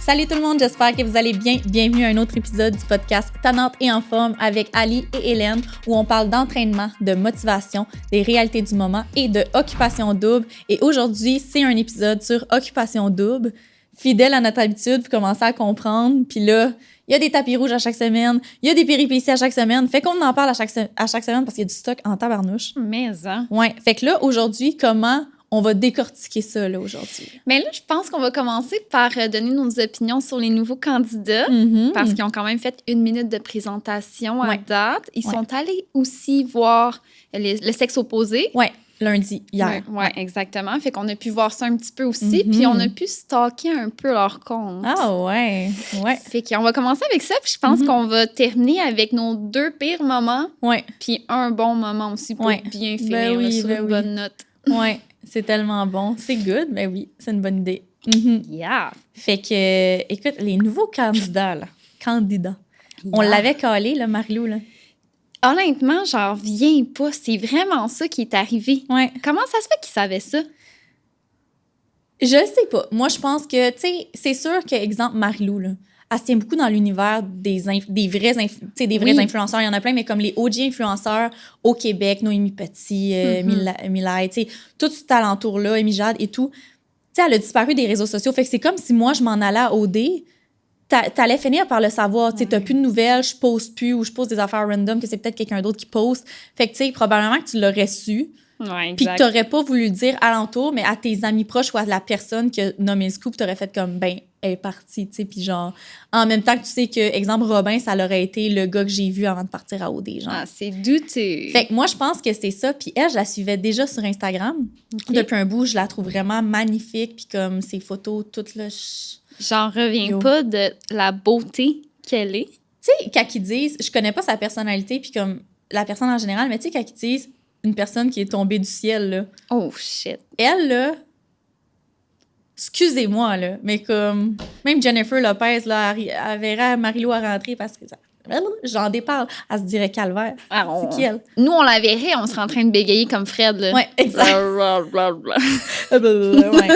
Salut tout le monde, j'espère que vous allez bien. Bienvenue à un autre épisode du podcast Tannante et en forme avec Ali et Hélène où on parle d'entraînement, de motivation, des réalités du moment et de occupation double. Et aujourd'hui, c'est un épisode sur occupation double. Fidèle à notre habitude, vous commencez à comprendre. Puis là, il y a des tapis rouges à chaque semaine, il y a des péripéties à chaque semaine. Fait qu'on en parle à chaque semaine parce qu'il y a du stock en tabarnouche. Mais, hein? Ouais. Fait que là, aujourd'hui, comment on va décortiquer ça, là, aujourd'hui? Mais là, je pense qu'on va commencer par donner nos opinions sur les nouveaux candidats, parce qu'ils ont quand même fait 1 minute de présentation à date. Ils sont allés aussi voir le sexe opposé. Ouais, lundi, hier. Ouais, exactement. Fait qu'on a pu voir ça un petit peu aussi, puis on a pu stalker un peu leur compte. Ah ouais. Fait qu'on va commencer avec ça, puis je pense qu'on va terminer avec nos 2 pires moments, puis un bon moment aussi pour bien finir sur une bonne note. Ouais. C'est tellement bon. C'est good, mais oui, c'est une bonne idée. Yeah! Fait que, écoute, les nouveaux candidats, on l'avait calé, là, Marie-Lou, là. Honnêtement, j'en reviens pas. C'est vraiment ça qui est arrivé. Ouais. Comment ça se fait qu'ils savaient ça? Je sais pas. Moi, je pense que, tu sais, c'est sûr que, exemple, Marie-Lou, là, elle se tient beaucoup dans l'univers des vrais influenceurs. Il y en a plein, mais comme les OG influenceurs au Québec, Noémie Petit, Milay, tu sais, tout cet alentour-là, Amy Jade et tout. Tu sais, elle a disparu des réseaux sociaux. Fait que c'est comme si moi, je m'en allais à OD, t'allais finir par le savoir. Tu sais, t'as plus de nouvelles, je poste plus, ou je poste des affaires random, que c'est peut-être quelqu'un d'autre qui poste. Fait que, tu sais, probablement que tu l'aurais su. Ouais, puis que t'aurais pas voulu le dire alentour, mais à tes amis proches ou à la personne qui a nommé le scoop, t'aurais fait comme, ben, elle est partie, tu sais, puis genre, en même temps que tu sais que, exemple, Robin, ça aurait été le gars que j'ai vu avant de partir à OD, genre. Ah, c'est douteux. Fait que moi, je pense que c'est ça, puis elle, je la suivais déjà sur Instagram. Depuis un bout, je la trouve vraiment magnifique, puis comme ses photos, toutes là... J'en reviens pas de la beauté qu'elle est. Tu sais, quand ils disent, je connais pas sa personnalité, puis comme la personne en général, mais tu sais, quand ils disent une personne qui est tombée du ciel, là. Oh, shit. Elle, là, excusez-moi, là, mais comme, même Jennifer Lopez, là, elle verrait Marie-Lou à rentrer parce que j'en déparle. Elle se dirait calvaire. C'est qui, elle? Nous, on la verrait, on serait en train de bégayer comme Fred, là. Ouais, exact. Ouais.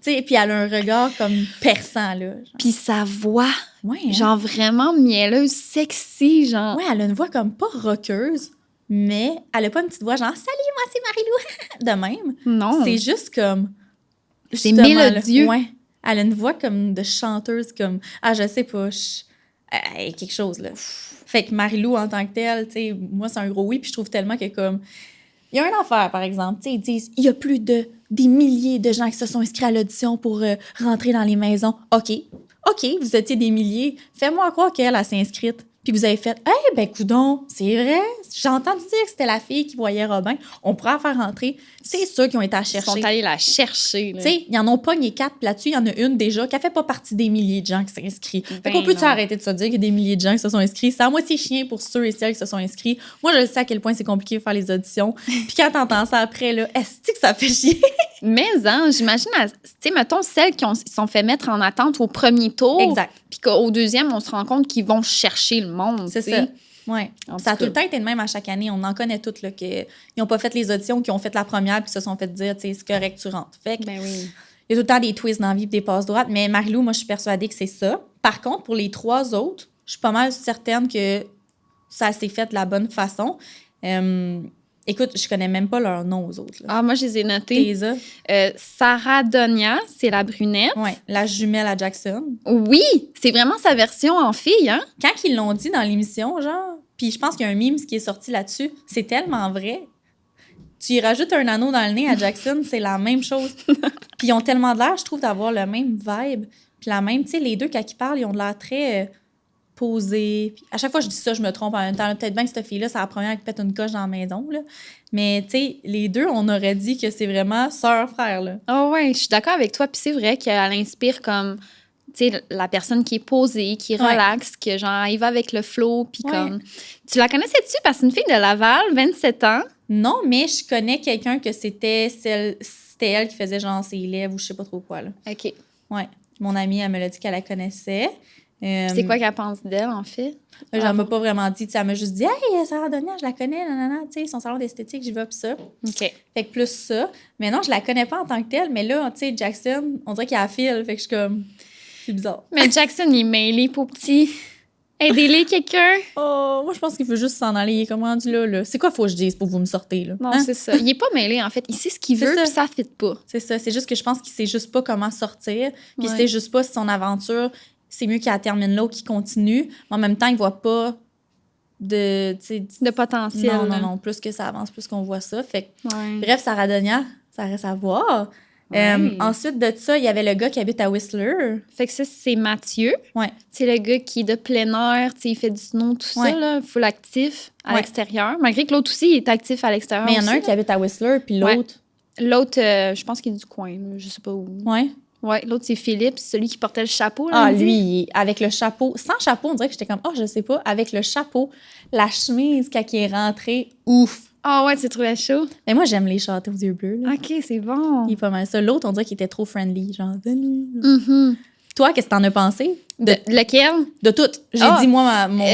Tu sais, puis elle a un regard comme perçant, là. Puis sa voix, ouais, genre vraiment mielleuse, sexy, genre. Ouais, elle a une voix comme pas rockeuse, mais elle a pas une petite voix genre « Salut, moi, c'est Marie-Lou! » de même. Non. C'est juste comme... C'est mélodieux. Ouais. Elle a une voix comme de chanteuse, comme... Ah, je sais pas, quelque chose, là. Fait que Marie-Lou, en tant que telle, tu sais, moi, c'est un gros oui, puis je trouve tellement que, comme... Il y a un affaire, par exemple, tu sais, ils disent « Il y a plus des milliers de gens qui se sont inscrits à l'audition pour rentrer dans les maisons. » OK, vous étiez des milliers. Fais-moi croire qu'elle s'est inscrite. Puis vous avez fait, ben coudonc, c'est vrai. J'ai entendu dire que c'était la fille qui voyait Robin. On pourrait la faire rentrer. C'est sûr qu'ils ont été à chercher. Ils sont allés la chercher. Tu sais, ils en ont pogné 4. Puis là-dessus, il y en a une déjà qui ne fait pas partie des milliers de gens qui s'inscrivent. Fait qu'on peut-tu arrêter de se dire qu'il y a des milliers de gens qui se sont inscrits? C'est à moitié chien pour ceux et celles qui se sont inscrits. Moi, je sais à quel point c'est compliqué de faire les auditions. Puis quand t'entends ça après, là, est-ce que ça fait chier? Mais, j'imagine, tu sais, mettons, celles qui se sont fait mettre en attente au premier tour. Exact. Puis qu'au deuxième, on se rend compte qu'ils vont chercher le monde. C'est ça. Oui. Ça a tout le temps été le même à chaque année. On en connaît toutes, là, qu'ils n'ont pas fait les auditions, qui ont fait la première, puis se sont fait dire, tu sais, c'est correct, tu rentres. Fait que, ben oui. Il y a tout le temps des twists dans la vie et des passes droites. Mais Marie-Lou, moi, je suis persuadée que c'est ça. Par contre, pour les 3 autres, je suis pas mal certaine que ça s'est fait de la bonne façon. Écoute, je connais même pas leur nom aux autres. Là. Ah, moi, je les ai notés. Sarah Donia, c'est la brunette. Oui, la jumelle à Jackson. Oui, c'est vraiment sa version en fille, hein? Quand ils l'ont dit dans l'émission, genre, puis je pense qu'il y a un meme qui est sorti là-dessus, c'est tellement vrai. Tu y rajoutes un anneau dans le nez à Jackson, c'est la même chose. Puis ils ont tellement de l'air, je trouve, d'avoir le même vibe. Puis la même, tu sais, les deux, quand ils parlent, ils ont de l'air très... posé. Puis à chaque fois que je dis ça, je me trompe en même temps. Peut-être bien que cette fille-là, c'est la première qui pète une coche dans la maison. Là. Mais, tu sais, les deux, on aurait dit que c'est vraiment sœur-frère. Là. Oh ouais, je suis d'accord avec toi. Puis c'est vrai qu'elle inspire comme, tu sais, la personne qui est posée, qui relaxe, que genre, il va avec le flow. Puis comme... Tu la connaissais-tu? Parce que c'est une fille de Laval, 27 ans. Non, mais je connais quelqu'un que c'était elle qui faisait genre ses lèvres ou je sais pas trop quoi. Là. OK. Ouais. Mon amie, elle me l'a dit qu'elle la connaissait. C'est quoi qu'elle pense d'elle, en fait? J'en m'a pas vraiment dit. Elle m'a juste dit « Hey, Sarah Donia, je la connais, nanana. » Tu sais, son salon d'esthétique, j'y vais, pis ça. OK. Fait que plus ça. Mais non, je la connais pas en tant que telle. Mais là, tu sais, Jackson, on dirait qu'il a la file. Fait que je suis comme... C'est bizarre. Mais Jackson, il est mêlé, pour petit. Aidez-les, quelqu'un. Oh, moi, je pense qu'il veut juste s'en aller. Il est comme rendu là. C'est quoi faut que je dise pour vous me sortir, là? Non, Hein? c'est ça. Il est pas mêlé, en fait. Il sait ce qu'il veut, puis ça fit pas. C'est ça. C'est juste que je pense qu'il sait juste pas comment sortir. Puis il Ouais. sait juste pas si son aventure, c'est mieux qu'il la termine là ou qu'il continue. Mais en même temps, il voit pas de potentiel. Non. Plus que ça avance, plus qu'on voit ça. Fait que, Ouais. bref, Sarah Donia, ça reste à voir. Ouais. Ensuite de ça, il y avait le gars qui habite à Whistler. Fait que ça, c'est Mathieu. Ouais. C'est le gars qui est de plein air, il fait du snow, tout ça, là, full actif à l'extérieur. Malgré que l'autre aussi, il est actif à l'extérieur. Mais il y en a un qui habite à Whistler, puis l'autre... L'autre, je pense qu'il est du coin, là, je sais pas où. Ouais. Ouais, l'autre, c'est Philippe, c'est celui qui portait le chapeau. Là, lui, avec le chapeau. Sans chapeau, on dirait que j'étais comme, je sais pas. Avec le chapeau, la chemise, quand il est rentré, ouf. Ah ouais, tu trouvais chaud? Mais moi, j'aime les châteaux aux yeux bleus. Là. OK, c'est bon. Il est pas mal ça. L'autre, on dirait qu'il était trop friendly. Genre, Mm-hmm. Toi, qu'est-ce que t'en as pensé? Lequel? De tout. J'ai dit, moi, mon...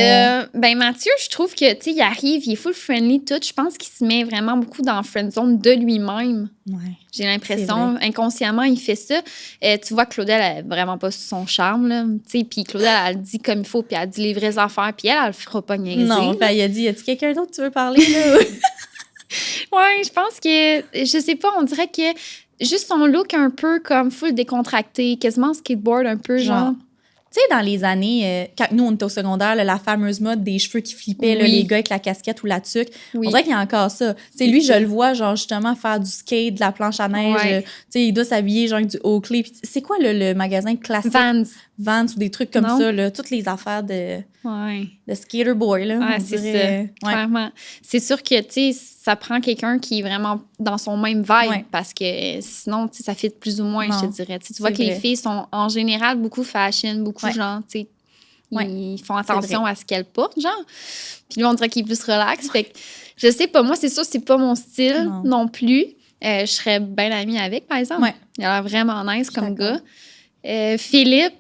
Ben, Mathieu, je trouve que, tu sais, il arrive, il est full friendly, tout. Je pense qu'il se met vraiment beaucoup dans la friend zone de lui-même. Ouais. J'ai l'impression, inconsciemment, il fait ça. Tu vois, Claudel, elle n'a vraiment pas son charme, là. Tu sais, puis Claudel, elle le dit comme il faut, puis elle dit les vraies affaires, puis elle le fera pas niaiser. Non, ben, il a dit, y a-tu quelqu'un d'autre que tu veux parler, là? Ouais, je pense que, je sais pas, on dirait que juste son look un peu comme full décontracté, quasiment skateboard un peu, genre. Tu sais, dans les années, quand nous, on était au secondaire, là, la fameuse mode des cheveux qui flippaient, là, les gars avec la casquette ou la tuque, on dirait qu'il y a encore ça. C'est lui, je le vois, genre, justement, faire du skate, de la planche à neige. Tu sais, il doit s'habiller, genre, avec du Oakley. C'est quoi, le magasin classique? Vans ou des trucs comme ça, là. Toutes les affaires de skater boy, là. Ouais, c'est ça. Clairement. C'est sûr que, tu sais, ça prend quelqu'un qui est vraiment dans son même vibe parce que sinon, tu sais, ça fit plus ou moins, je te dirais. Tu vois que les filles sont en général beaucoup fashion, beaucoup genre, tu sais, ils font attention à ce qu'elles portent, genre. Puis lui, on dirait qu'il est plus relax. Fait que, je sais pas, moi, c'est sûr, c'est pas mon style non plus. Je serais bien amie avec, par exemple. Il a l'air vraiment nice comme gars. Philippe,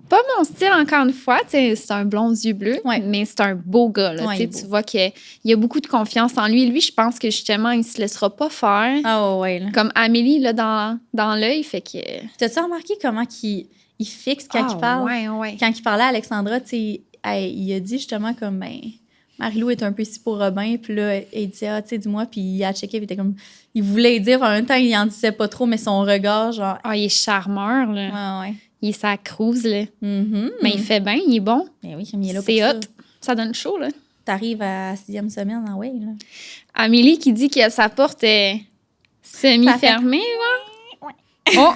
pas mon style, encore une fois. C'est un blond aux yeux bleus, mais c'est un beau gars. Là, tu vois qu'il y a beaucoup de confiance en lui. Lui, je pense que justement, il se laissera pas faire. Ah ouais, là. Comme Amélie, là, dans l'œil. Fait que... T'as-tu remarqué comment il fixe quand il parle? Ouais. Quand il parlait à Alexandra, il a dit justement comme, ben, Marie-Lou est un peu ici pour Robin. Puis là, il dit, tu sais, dis-moi. Puis il a checké, il était comme, il voulait dire, en même temps, il en disait pas trop, mais son regard, genre. Ah, il est charmeur, là. Ouais. Il est sa cruise, là. Mm-hmm. Mais il fait bien, il est bon. Mais oui, il est là pour c'est ça. hot. Ça donne chaud, là. T'arrives à la 6e semaine, là. Amélie qui dit que sa porte est semi-fermée, là. Ouais. Oh!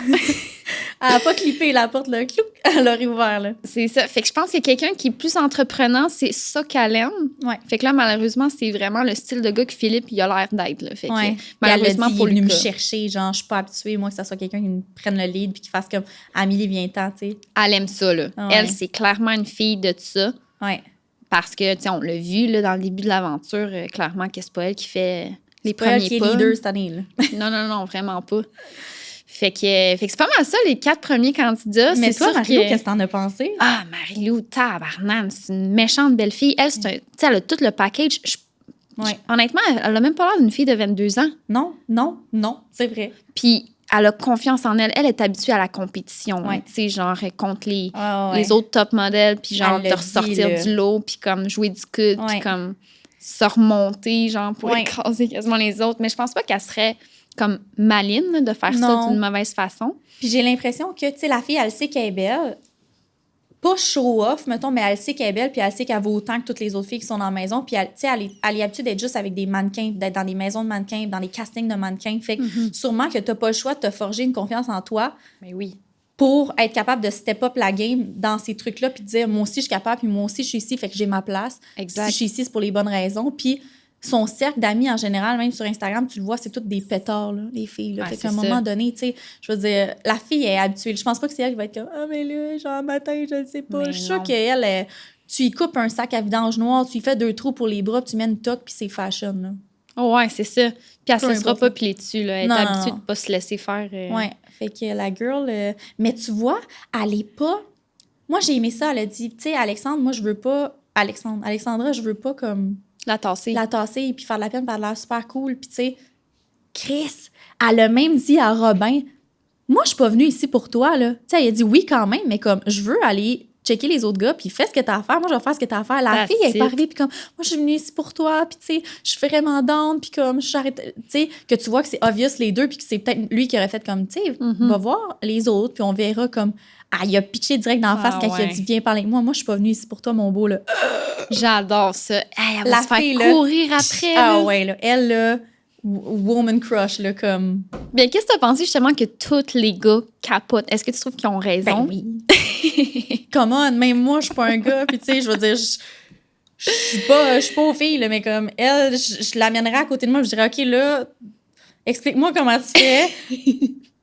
Elle n'a pas clippé la porte, là. Clouc! Elle l'a réouvert, là. C'est ça. Fait que je pense que quelqu'un qui est plus entreprenant, c'est ça qu'elle aime. Ouais. Fait que là, malheureusement, c'est vraiment le style de gars que Philippe, il a l'air d'être, là. Fait que, malheureusement, pour lui me chercher, genre, je suis pas habituée, moi, que ça soit quelqu'un qui me prenne le lead puis qui fasse comme Amélie, viens-t'en, tu sais. Elle aime ça, là. Ouais. Elle, c'est clairement une fille de ça. Ouais. Parce que, tu sais, on l'a vu, là, dans le début de l'aventure, clairement que c'est pas elle qui fait les premiers pas. C'est pas elle qui est leader cette année, là. Non, vraiment pas. Fait que c'est pas mal ça, les 4 premiers candidats. Mais toi, Marie-Lou, qu'est-ce que t'en as pensé? Ah, Marie-Lou, tabarnane, c'est une méchante belle fille. Elle, elle a tout le package. Honnêtement, elle a même pas l'air d'une fille de 22 ans. Non, c'est vrai. Puis elle a confiance en elle. Elle est habituée à la compétition, tu sais, genre contre les autres top modèles, puis genre de ressortir du lot, puis comme jouer du coude, puis comme se remonter, genre pour écraser quasiment les autres. Mais je pense pas qu'elle serait comme maligne de faire ça d'une mauvaise façon. Puis j'ai l'impression que, tu sais, la fille, elle sait qu'elle est belle. Pas show-off, mettons, mais elle sait qu'elle est belle, puis elle sait qu'elle vaut autant que toutes les autres filles qui sont dans la maison. Puis, tu sais, elle est habituée d'être juste avec des mannequins, d'être dans des maisons de mannequins, dans des castings de mannequins. Fait que sûrement que t'as pas le choix de te forger une confiance en toi. Mais oui. Pour être capable de step up la game dans ces trucs-là, puis de dire, moi aussi, je suis capable, puis moi aussi, je suis ici, fait que j'ai ma place. Exact. Si je suis ici, c'est pour les bonnes raisons. Puis, son cercle d'amis en général, même sur Instagram, tu le vois, c'est toutes des pétards, là, les filles. Là. Fait qu'à un moment donné, tu sais, je veux dire, la fille est habituée. Je pense pas que c'est elle qui va être comme « Ah, mais là, genre, matin, je ne sais pas. » Je suis sûre qu'elle, tu y coupes un sac à vidange noir, tu y fais 2 trous pour les bras, puis tu mets une toque, puis c'est fashion, là. Oh, ouais, c'est ça. Puis elle se laissera pas piler dessus, là. Elle est habituée de pas se laisser faire. Ouais, fait que la girl... Mais tu vois, elle est pas... Moi, j'ai aimé ça. Elle a dit, tu sais, Alexandre, moi, je veux pas... Alexandra, je veux pas comme... La tasser et puis faire de la peine, puis elle a l'air super cool. Puis, tu sais, Chris, elle a même dit à Robin, moi, je suis pas venue ici pour toi, là. Tu sais, elle a dit oui quand même, mais comme, je veux aller checker les autres gars, puis fais ce que t'as à faire. Moi, je vais faire ce que t'as à faire. La fille, elle est pas arrivée, puis comme, moi, je suis venue ici pour toi, puis tu sais, je suis vraiment down, puis comme, j'arrête. Tu sais, que tu vois que c'est obvious les deux, puis que c'est peut-être lui qui aurait fait comme, tu sais, va voir les autres, puis on verra comme. Ah, il a pitché direct dans la face quand il a dit viens parler avec moi. Moi, je suis pas venue ici pour toi, mon beau, là. J'adore ça. Hey, elle va La se faire fille, là, courir après. Ah là. ouais, là. Elle, là, woman crush, là, comme. Bien, qu'est-ce que tu as pensé justement que tous les gars capotent? Est-ce que tu trouves qu'ils ont raison? Ben oui. Come on, même moi, je suis pas un gars, puis tu sais, je veux dire, je suis pas aux filles, là, mais comme elle, je l'amènerais à côté de moi, je dirais, OK, là, explique-moi comment tu fais.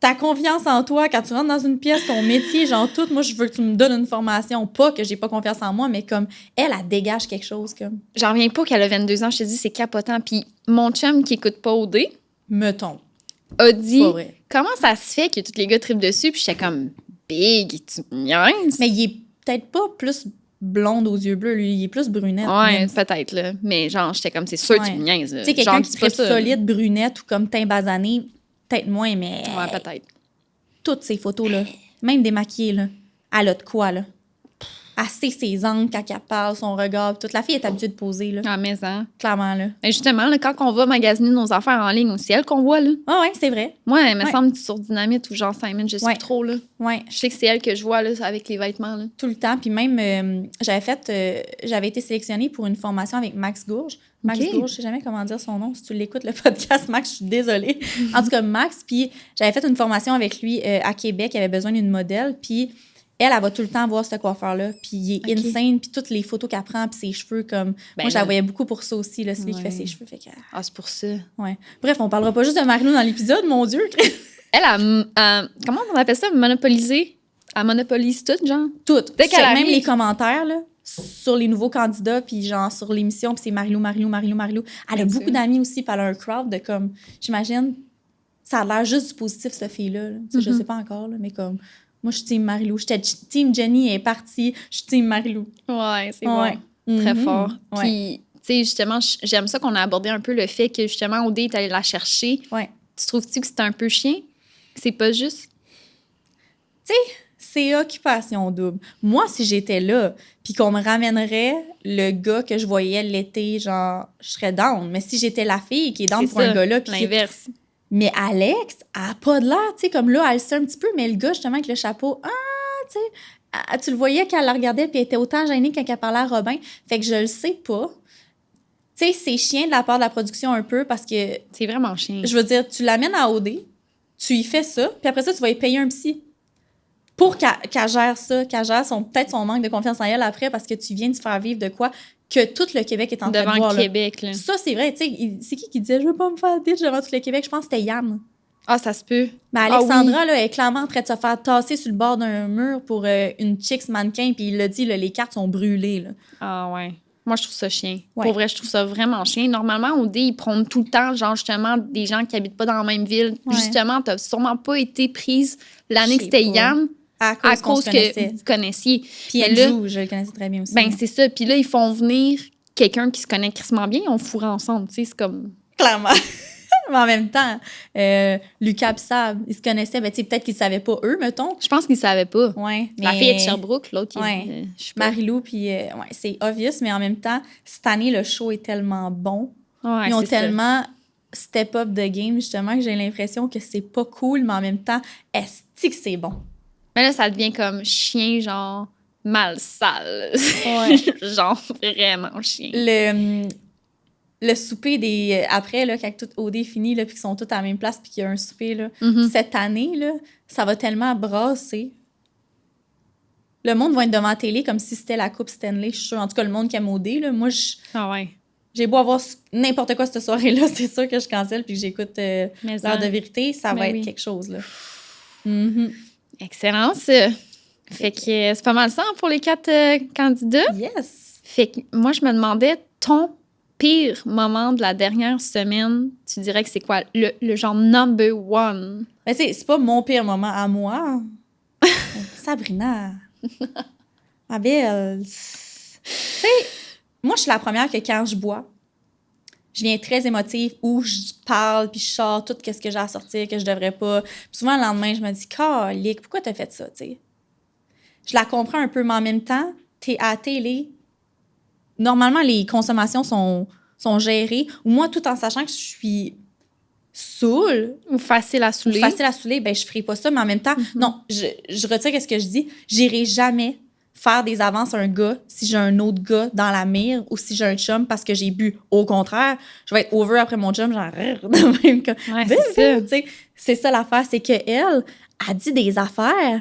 Ta confiance en toi, quand tu rentres dans une pièce, ton métier, genre tout, moi, je veux que tu me donnes une formation. Pas que j'ai pas confiance en moi, mais comme elle dégage quelque chose, comme. J'en reviens pas qu'elle a 22 ans, je te dis, c'est capotant. Puis mon chum qui écoute pas OD Mettons. a dit, Pas vrai. comment ça se fait que tous les gars trippent dessus? Puis j'étais comme, big, tu me niaises? Mais il est peut-être pas plus blonde aux yeux bleus, lui, il est plus brunette. Ouais, même. peut-être, là. Mais genre, j'étais comme, c'est sûr que tu me niaises. Tu sais, quelqu'un qui serait solide, brunette ou comme teint basané, peut-être moins, mais. Ouais, peut-être. Toutes ces photos-là, même démaquillées, là, elle a de quoi, là. Elle sait ses angles quand elle parle, son regard. Toute la fille est habituée de poser, là. Ah, mais ça. Clairement, là. Et justement, là, quand on va magasiner nos affaires en ligne, c'est elle qu'on voit, là. Ah ouais, c'est vrai. Moi, elle me semble sur Dynamite ou genre Simon, je sais plus trop, là. Ouais. Je sais que c'est elle que je vois, là, avec les vêtements, là. Tout le temps. Puis même, j'avais été sélectionnée pour une formation avec Max Gourge. Max Gourge, je sais jamais comment dire son nom. Si tu l'écoutes, le podcast, Max, je suis désolée. En tout cas, Max, puis j'avais fait une formation avec lui à Québec. Il avait besoin d'une modèle. Puis elle va tout le temps voir ce coiffeur-là. Puis il est insane. Puis toutes les photos qu'elle prend, puis ses cheveux, comme... moi, je la voyais beaucoup pour ça aussi. Là, c'est lui qui fait ses cheveux. Fait que, ah, c'est pour ça. Ouais. Bref, on parlera pas juste de Marie-Lou dans l'épisode, mon Dieu. Elle a comment on appelle ça? Monopolisé? Elle monopolise tout, genre? Tout. Dès qu'elle même arrive... les commentaires, là, sur les nouveaux candidats, puis genre sur l'émission, puis c'est Marie-Lou. Elle a beaucoup d'amis aussi, puis elle a un crowd de comme... J'imagine, ça a l'air juste du positif, cette fille-là. Là. Je sais pas encore, là, mais comme... Moi, je suis team Marie-Lou. J'étais team Jenny, elle est partie. Je suis team Marie-Lou. Ouais, c'est bon. Très fort. Puis, tu sais, justement, j'aime ça qu'on a abordé un peu le fait que, justement, Odé est allé la chercher. Ouais. Tu trouves-tu que c'était un peu chien? C'est pas juste? Tu sais, c'est occupation double. Moi, si j'étais là, puis qu'on me ramènerait le gars que je voyais l'été, genre, je serais down. Mais si j'étais la fille qui est down pour un gars-là... puis l'inverse. Mais Alex, elle n'a pas de l'air, tu sais, comme là, elle le sait un petit peu, mais le gars, justement, avec le chapeau, tu sais, tu le voyais qu'elle la regardait, puis elle était autant gênée quand elle parlait à Robin. Fait que je le sais pas. Tu sais, c'est chiant de la part de la production un peu, parce que... C'est vraiment chien. Je veux dire, tu l'amènes à OD, tu y fais ça, puis après ça, tu vas y payer un psy pour qu'elle gère ça, qu'elle gère peut-être son manque de confiance en elle après, parce que tu viens de faire vivre de quoi que tout le Québec est en train de voir. Devant Québec, là. Ça, c'est vrai. Tu sais, c'est qui disait « Je veux pas me faire ditch devant tout le Québec? » Je pense que c'était Yann. Ah, ça se peut. Mais Alexandra, là, elle est clairement en train de se faire tasser sur le bord d'un mur pour une chicks mannequin, puis il l'a dit, là, les cartes sont brûlées. Là. Ah ouais. Moi, je trouve ça chien. Pour vrai, je trouve ça vraiment chien. Normalement, au dé, ils prônent tout le temps, genre, justement, des gens qui habitent pas dans la même ville. Justement, t'as sûrement pas été prise l'année que c'était Yann. À cause que vous connaissiez. Puis elle joue, je le connaissais très bien aussi. Ben, c'est ça. Puis là, ils font venir quelqu'un qui se connaît crissement bien, ils ont fourré ensemble, tu sais, c'est comme... Clairement. Mais en même temps, Lucas et Sab, ils se connaissaient, ben, tu sais, peut-être qu'ils ne savaient pas eux, mettons. Je pense qu'ils ne savaient pas. Ouais, mais... La fille est de Sherbrooke, l'autre, Marie-Lou, puis c'est obvious, mais en même temps, cette année, le show est tellement bon. Ouais, ils ont tellement step up de game, justement, que j'ai l'impression que c'est pas cool, mais en même temps, est-ce que c'est bon? Mais là, ça devient comme chien, genre mal sale. Ouais. Genre vraiment chien. Le souper des... Après, là, quand tout OD est fini, là, puis qu'ils sont tous à la même place, puis qu'il y a un souper, là, cette année, là, ça va tellement brasser. Le monde va être devant la télé comme si c'était la Coupe Stanley, je suis sûre. En tout cas, le monde qui aime OD, là, moi, j'ai beau avoir n'importe quoi cette soirée-là, c'est sûr que je cancelle puis que j'écoute l'heure de vérité, ça va être quelque chose, là. Excellence. Fait que c'est pas mal ça pour les 4 candidats. Yes! Fait que moi, je me demandais, ton pire moment de la dernière semaine, tu dirais que c'est quoi? Le genre number one? Ben, c'est pas mon pire moment à moi. Sabrina. Ma belle. Tu sais, moi, je suis la première que quand je bois, je viens très émotive où je parle puis je sors tout ce que j'ai à sortir que je devrais pas. Puis souvent, le lendemain, je me dis « Calique, pourquoi t'as fait ça? » Tu sais. Je la comprends un peu, mais en même temps, t'es à la télé. Normalement, les consommations sont gérées. Ou moi, tout en sachant que je suis saoule. Ou facile à saouler. Ben je ferai pas ça. Mais en même temps, non, je retire ce que je dis. J'irai jamais faire des avances à un gars si j'ai un autre gars dans la mire ou si j'ai un chum parce que j'ai bu. Au contraire, je vais être over après mon chum, genre de même comme c'est ça. C'est ça l'affaire, c'est que elle a dit des affaires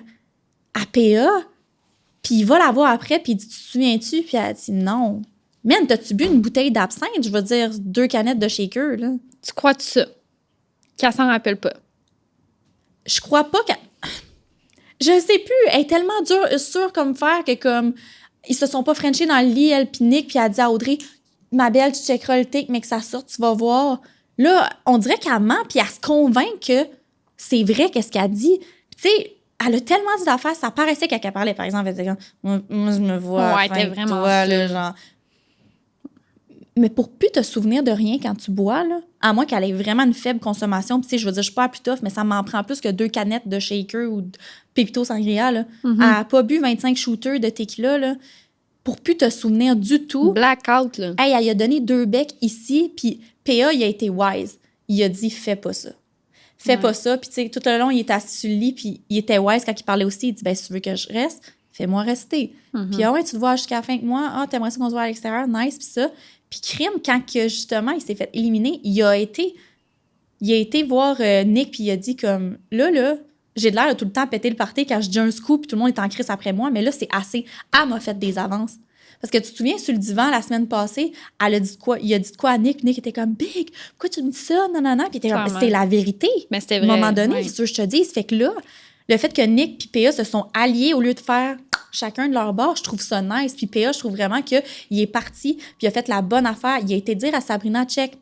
à PA, puis il va la voir après, puis il dit « Tu te souviens-tu? » Puis elle dit « Non. » Man, t'as-tu bu une bouteille d'absinthe? Je veux dire, 2 canettes de shaker, là. Tu crois-tu ça? Qu'elle s'en rappelle pas? Je crois pas qu'elle... Je sais plus, elle est tellement sûre comme faire que comme ils se sont pas frenchés dans le lit, elle pis Nick, puis elle a dit à Audrey « Ma belle, tu checkeras le tic, mais que ça sorte, tu vas voir. » Là, on dirait qu'elle ment, puis elle se convainc que c'est vrai qu'est-ce qu'elle dit. Tu sais, elle a tellement dit d'affaires, ça paraissait qu'elle parlait, par exemple, elle disait comme « Moi, je me vois ouais, t'es vraiment toi, là, genre... » Mais pour plus te souvenir de rien quand tu bois, là, à moins qu'elle ait vraiment une faible consommation, puis tu sais, je veux dire, je suis pas plus tough, mais ça m'en prend plus que 2 canettes de shaker ou de Pépito Sangria, là. Elle n'a pas bu 25 shooters de tequila, là, pour plus te souvenir du tout. Blackout, là. Hey, elle a donné 2 becs ici, puis PA, il a été wise. Il a dit, fais pas ça. Fais pas ça. Puis tu sais, tout le long, il était assis sur le lit, puis il était wise quand il parlait aussi. Il dit, ben si tu veux que je reste, fais-moi rester. Puis ah ouais, tu te vois jusqu'à la fin de mois. Ah, t'aimerais ça qu'on se voit à l'extérieur? Nice, puis ça. Puis crime, quand que, justement, il s'est fait éliminer, il a été voir Nick, puis il a dit comme, là, j'ai de l'air de tout le temps péter le party quand je dis un scoop, puis tout le monde est en crise après moi, mais là, c'est assez. Elle m'a fait des avances. Parce que tu te souviens, sur le divan, la semaine passée, elle a dit quoi? Il a dit quoi à Nick? Puis Nick était comme, Big, pourquoi tu me dis ça? Non. Puis il était comme, c'est la vérité. Mais c'était vrai. À un moment donné, c'est ce que je te dis. Fait que là, le fait que Nick et PA se sont alliés au lieu de faire chacun de leur bord, je trouve ça nice. Puis PA, je trouve vraiment qu'il est parti, puis il a fait la bonne affaire. Il a été dire à Sabrina, check,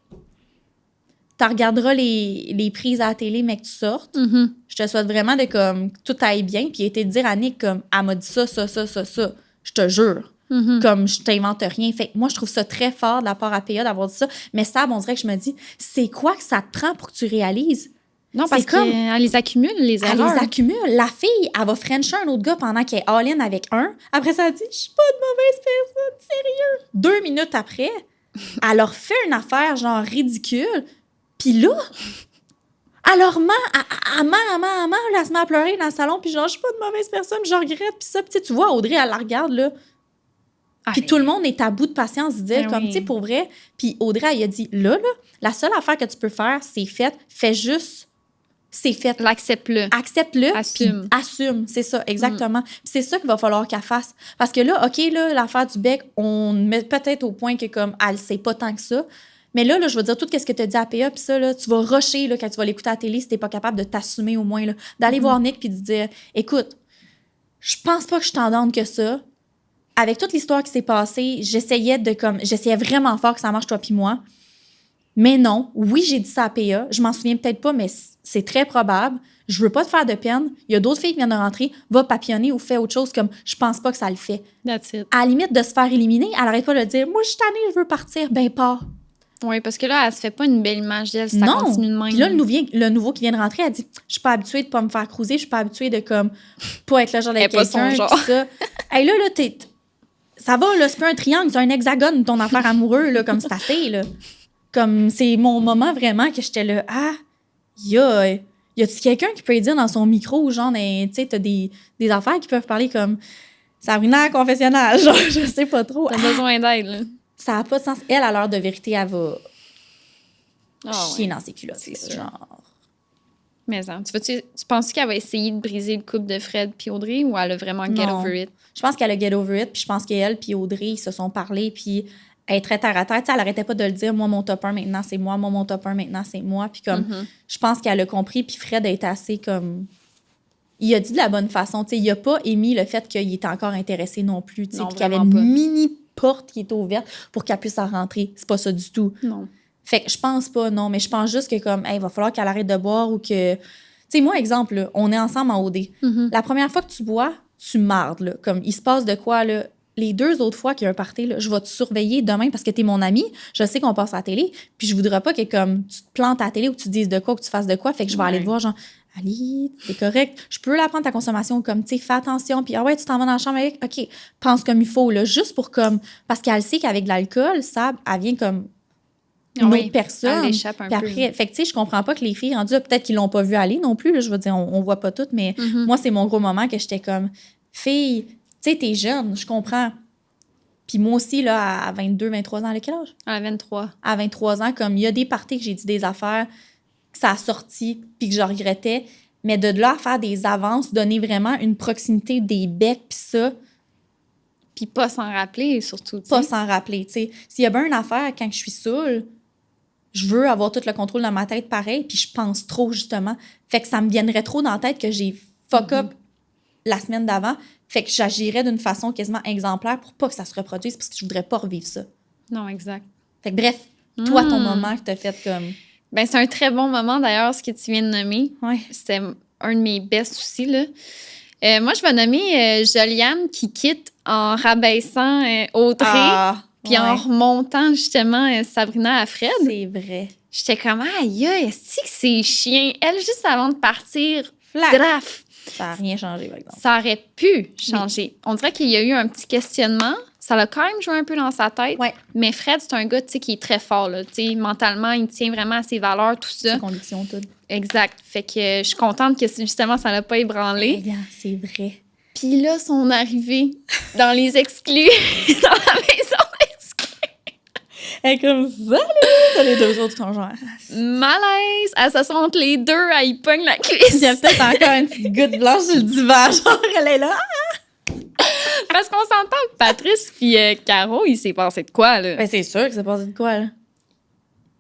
tu regarderas les prises à la télé, mais que tu sortes. Je te souhaite vraiment de comme tout aille bien. Puis il a été dire à Nick, comme, elle m'a dit ça. Je te jure. Comme je t'invente rien. Fait que moi, je trouve ça très fort de la part à PA d'avoir dit ça. Mais ça, on dirait que je me dis, c'est quoi que ça te prend pour que tu réalises? Non, parce qu'elle les accumule, les erreurs. Elle les accumule. La fille, elle va frencher un autre gars pendant qu'elle est all-in avec un. Après ça, elle dit « Je suis pas de mauvaise personne, sérieux. » 2 minutes après, elle leur fait une affaire genre ridicule. Puis là, elle leur ment. Elle ment. Elle se met à pleurer dans le salon. Puis genre « Je suis pas de mauvaise personne, je regrette. » Puis ça, tu vois, Audrey, elle la regarde, là. Puis tout le monde est à bout de patience de dire, comme, tu sais, pour vrai. Puis Audrey, elle a dit « Là, la seule affaire que tu peux faire, c'est fait. Fais juste... » C'est fait. Accepte-le. Accepte-le. Assume. Assume, c'est ça, exactement. Puis c'est ça qu'il va falloir qu'elle fasse. Parce que là, OK, là, l'affaire du bec, on met peut-être au point que, comme, elle sait pas tant que ça. Mais là, je veux dire, tout ce que tu as dit à PA, puis ça, là, tu vas rusher là, quand tu vas l'écouter à la télé si t'es pas capable de t'assumer au moins, là. D'aller voir Nick puis de dire, écoute, je pense pas que je t'endorde que ça. Avec toute l'histoire qui s'est passée, j'essayais vraiment fort que ça marche, toi puis moi. Mais non, oui, j'ai dit ça à PA. Je m'en souviens peut-être pas, mais c'est très probable. Je veux pas te faire de peine. Il y a d'autres filles qui viennent de rentrer. Va papillonner ou fais autre chose comme je pense pas que ça le fait. That's it. À la limite de se faire éliminer, elle arrête pas de dire moi, je suis tannée, je veux partir. Ben, pas. Oui, parce que là, elle se fait pas une belle image d'elle. Ça continue de même. Puis là, le nouveau qui vient de rentrer, elle dit je suis pas habituée de pas me faire cruiser. Je suis pas habituée de comme pas être le genre avec quelqu'un. Ça. Hey, là, ça va, là, c'est pas un triangle, c'est un hexagone, ton affaire amoureuse, là, comme c'est assez, là. Comme, c'est mon moment vraiment que j'étais là, y a-tu quelqu'un qui peut lui dire dans son micro, genre, tu sais, t'as des affaires qui peuvent parler comme Sabrina à la confessionnal, genre, je sais pas trop. T'as besoin d'aide, là. Ça n'a pas de sens. Elle, à l'heure de vérité, elle va chier dans ses culottes, c'est sûr. Genre. Mais tu penses qu'elle va essayer de briser le couple de Fred puis Audrey ou elle a vraiment get over it? Je pense qu'elle a get over it, puis je pense qu'elle puis Audrey, ils se sont parlé, puis elle est très terre à terre. Elle arrêtait pas de le dire, moi, mon top 1, maintenant, c'est moi. Moi, mon top 1, maintenant, c'est moi. Puis comme, je pense qu'elle a compris. Puis Fred a été assez comme... Il a dit de la bonne façon. T'sais, il a pas émis le fait qu'il était encore intéressé non plus. Puis qu'il y avait une mini porte qui était ouverte pour qu'elle puisse en rentrer. C'est pas ça du tout. Non. Fait que je pense pas, non. Mais je pense juste que comme, il va falloir qu'elle arrête de boire ou que... Tu sais, moi, exemple, là, on est ensemble en OD. La première fois que tu bois, tu mardes, là. Comme, il se passe de quoi, là? les 2 autres fois qu'il y a un party, là, je vais te surveiller demain parce que t'es mon ami. Je sais qu'on passe à la télé. Puis je voudrais pas que comme tu te plantes à la télé ou que tu te dises de quoi ou que tu fasses de quoi. Fait que je vais aller te voir genre, Ali, t'es correct. Je peux la prendre ta consommation comme, tu sais, fais attention. Puis, ah ouais, tu t'en vas dans la chambre avec. OK, pense comme il faut, là. Juste pour comme. Parce qu'elle sait qu'avec de l'alcool, ça, elle vient comme une autre personne. Elle échappe un puis après, fait que, tu sais, je comprends pas que les filles, rendues, peut-être qu'ils l'ont pas vu aller non plus. Là, je veux dire, on voit pas toutes, mais moi, c'est mon gros moment que j'étais comme, fille, tu sais, t'es jeune, je comprends. Puis moi aussi, là, à 22, 23 ans, à quel âge? À 23. À 23 ans, comme il y a des parties que j'ai dit des affaires que ça a sorti puis que je regrettais, mais de là à faire des avances, donner vraiment une proximité des becs puis ça. Puis pas s'en rappeler, surtout. Pas s'en rappeler, tu sais. S'il y a bien une affaire, quand je suis saoule, je veux avoir tout le contrôle dans ma tête pareil, puis je pense trop, justement. Fait que ça me viendrait trop dans la tête que j'ai fuck up la semaine d'avant. Fait que j'agirais d'une façon quasiment exemplaire pour pas que ça se reproduise parce que je voudrais pas revivre ça. Non, exact. Fait que bref, toi, ton moment que t'as fait comme... Ben, c'est un très bon moment, d'ailleurs, ce que tu viens de nommer. Ouais. C'était un de mes best aussi, là. Moi, je vais nommer Joliane qui quitte en rabaissant Audrey, puis en remontant, justement, Sabrina à Fred. C'est vrai. J'étais comme, aïe, est-ce que c'est chien? Elle, juste avant de partir, draf. Ça n'a rien changé, par exemple. Ça aurait pu changer. On dirait qu'il y a eu un petit questionnement. Ça l'a quand même joué un peu dans sa tête. Ouais. Mais Fred, c'est un gars, tu sais, qui est très fort, là. Tu sais, mentalement, il tient vraiment à ses valeurs, tout ça. Ses convictions, tout. Exact. Fait que je suis contente que, justement, ça l'a pas ébranlé. C'est vrai. Puis là, son arrivée dans les exclus, dans la maison d'exclus. Elle est comme, salut! Les 2 autres sont genre... Malaise! Elle se sent entre les deux, elle y pogne la cuisse. Il y a peut-être encore une petite goutte blanche sur le divan, genre, elle est là. Parce qu'on s'entend que Patrice puis Caro, il s'est passé de quoi, là? Ben, c'est sûr que c'est passé de quoi, là?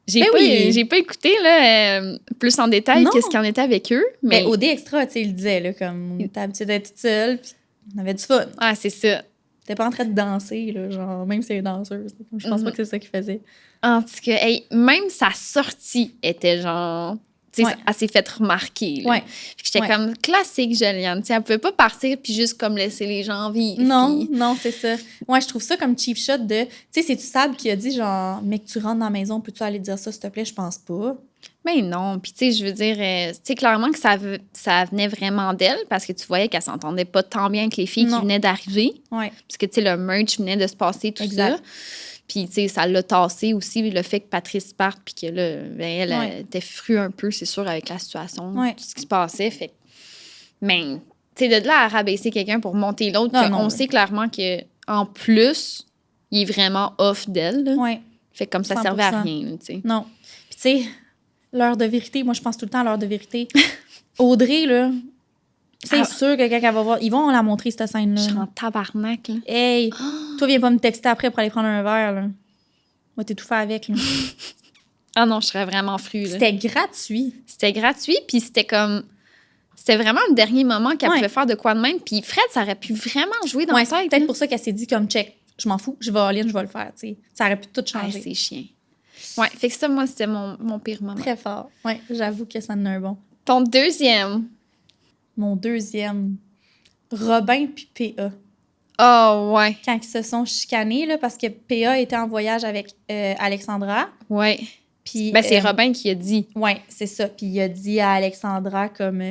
J'ai pas écouté là, plus en détail qu'est-ce qu'il en était avec eux. Mais au dé extra, tu sais, il disait, là, comme, on était habitué d'être toute seule, puis on avait du fun. Ah, c'est ça. T'es pas en train de danser, là, genre, même si elle est danseuse. Je pense pas que c'est ça qu'il faisait. En tout cas, même sa sortie était genre... Tu sais, elle s'est fait remarquer. Là. Ouais. J'étais comme classique, Joliane. T'sais, elle pouvait pas partir puis juste comme laisser les gens vivre. Non, c'est ça. Ouais, je trouve ça comme cheap shot de... Tu sais, c'est-tu Sab qui a dit, genre, mec, tu rentres dans la maison, peux-tu aller dire ça, s'il te plaît? Je pense pas. Mais non. Puis, tu sais, je veux dire, tu sais, clairement que ça venait vraiment d'elle parce que tu voyais qu'elle s'entendait pas tant bien avec les filles qui venaient d'arriver. Ouais. Parce que, tu sais, le merge venait de se passer, tout ça. Puis, tu sais, ça l'a tassé aussi, le fait que Patrice parte, puis que là, ben, elle était frue un peu, c'est sûr, avec la situation, tout ce qui se passait. Fait. Mais, tu sais, de là à rabaisser quelqu'un pour monter l'autre, on sait clairement qu'en plus, il est vraiment off d'elle. Ouais. Fait comme ça 100%. Servait à rien, tu sais. Non. Puis, tu sais, l'heure de vérité, moi, je pense tout le temps à l'heure de vérité. Audrey, là, c'est sûr que quelqu'un va voir. Ils vont la montrer, cette scène-là. Je suis en tabarnak, là. Hey, toi, viens pas me texter après pour aller prendre un verre, là. Moi, t'étouffer avec, là. Ah non, je serais vraiment frue, là. C'était gratuit. C'était gratuit, puis c'était comme... C'était vraiment le dernier moment qu'elle pouvait faire de quoi de même. Puis Fred, ça aurait pu vraiment jouer dans sa tête. C'est peut-être pour ça qu'elle s'est dit comme, check, je m'en fous, je vais all in, je vais le faire, tu sais. Ça aurait pu tout changer. C'est chiant. Ouais, fait que ça, moi, c'était mon pire moment. Très fort. Ouais, j'avoue que ça en a un bon. Ton deuxième? Mon deuxième, Robin puis P.A. Oh, ouais. Quand ils se sont chicanés, là, parce que P.A. était en voyage avec Alexandra. Ouais. Puis, c'est Robin qui a dit. Ouais, c'est ça. Puis il a dit à Alexandra comme...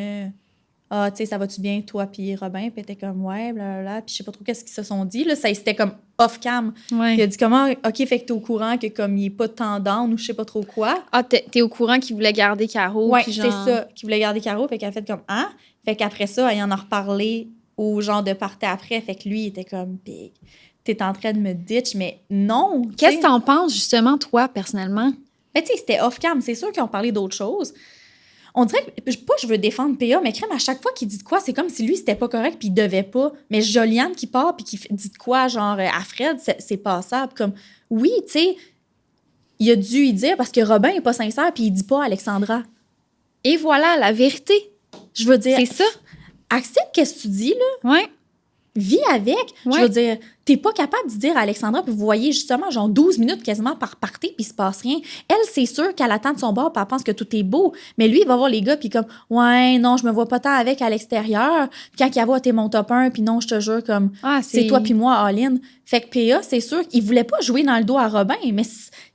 ah, tu sais, ça va-tu bien, toi puis Robin? Puis elle était comme, ouais, blablabla. Puis je sais pas trop qu'est-ce qu'ils se sont dit, là. Ça, c'était comme off-cam. Ouais. Il a dit comment, OK, fait que t'es au courant que comme il est pas tendance ou je sais pas trop quoi. Ah, t'es au courant qu'il voulait garder Caro? Ouais, genre... c'est ça, qu'il voulait garder Caro. Fait qu'elle a fait comme, ah. Fait qu'après ça, elle en a reparlé au genre de party après. Fait que lui, il était comme, big. T'es en train de me ditch, mais non. Qu'est-ce que t'en penses, justement, toi, personnellement? Mais tu sais, c'était off-cam. C'est sûr qu'ils ont parlé d'autres choses. On dirait que, pas je veux défendre P.A., mais crème, à chaque fois qu'il dit de quoi, c'est comme si lui, c'était pas correct puis il devait pas. Mais Joliane qui part puis qui dit de quoi, genre, à Fred, c'est passable. Comme, oui, tu sais, il a dû y dire parce que Robin est pas sincère puis il dit pas à Alexandra. Et voilà, la vérité. Je veux dire... C'est ça. Accepte qu'est-ce que tu dis, là. Ouais. Vis avec. Je veux dire, t'es pas capable de dire à Alexandra, puis vous voyez justement, genre 12 minutes quasiment par partie, puis il se passe rien. Elle, c'est sûr qu'elle attend de son bord, puis elle pense que tout est beau. Mais lui, il va voir les gars, puis comme, ouais, non, je me vois pas tant avec à l'extérieur. Puis quand il voit, t'es mon top 1, puis non, je te jure, comme, c'est toi puis moi, all-in. Fait que PA, c'est sûr qu'il voulait pas jouer dans le dos à Robin, mais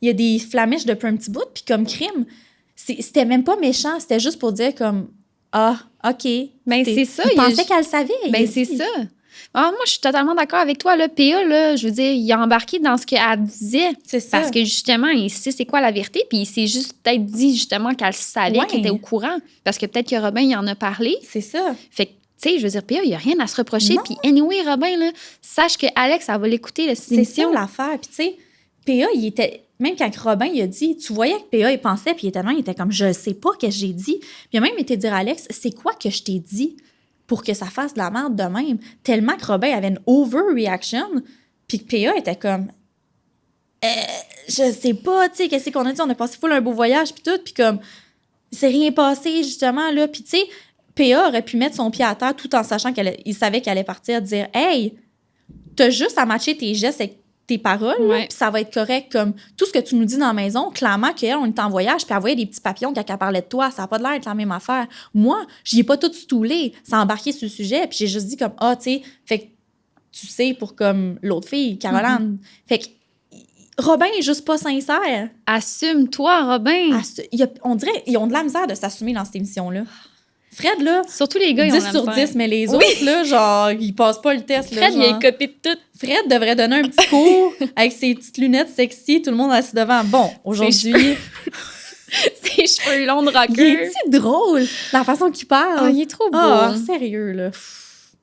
il y a des flamèches depuis un petit bout, puis comme crime, c'était même pas méchant, c'était juste pour dire comme, ah, OK. Ben, c'est ça. Il pensait qu'elle savait. Ben, c'est ça. Ah, moi, je suis totalement d'accord avec toi. Là, PA, là, je veux dire, il a embarqué dans ce qu'elle disait. C'est ça. Parce que, justement, il sait c'est quoi la vérité. Puis il s'est juste peut-être dit, justement, qu'elle savait, qu'elle était au courant. Parce que peut-être que Robin, il en a parlé. C'est ça. Fait que, tu sais, je veux dire, PA, il n'y a rien à se reprocher. Puis, anyway, Robin, là, sache que Alex, elle va l'écouter, cette émission. C'est ça l'affaire. Puis, tu sais, PA, il était... Même quand Robin, il a dit... Tu voyais que PA, il pensait, puis il était comme, je sais pas ce que j'ai dit. Puis il a même été dire à Alex, c'est quoi que je t'ai dit pour que ça fasse de la merde de même? Tellement que Robin avait une overreaction, puis que PA était comme... je sais pas, tu sais, qu'est-ce qu'on a dit? On a passé full un beau voyage, puis tout, puis comme... C'est rien passé, justement, là. Puis, tu sais, PA aurait pu mettre son pied à terre tout en sachant qu'il savait qu'elle allait partir, dire « Hey, t'as juste à matcher tes gestes avec tes paroles, puis ça va être correct. Comme tout ce que tu nous dis dans la maison, clairement qu'elle, on est en voyage, puis elle voyait des petits papillons quand elle parlait de toi. Ça n'a pas de l'air d'être la même affaire. Moi, j'y ai pas tout stoulé, sans embarquer sur le sujet, puis j'ai juste dit comme, ah, tu sais, fait que tu sais, pour comme l'autre fille, Caroline. Fait que Robin est juste pas sincère. Assume-toi, Robin. On dirait qu'ils ont de la misère de s'assumer dans cette émission-là. Fred, là, surtout les gars, 10 sur 10, mais les autres, là, genre, ils passent pas le test. Là, Fred, il a copié de tout. Fred devrait donner un petit cours avec ses petites lunettes sexy, tout le monde assis devant. Bon, aujourd'hui... Ses cheveux longs de rocker. Il est-tu drôle, la façon qu'il parle? Oh, il est trop beau. Ah, sérieux, là.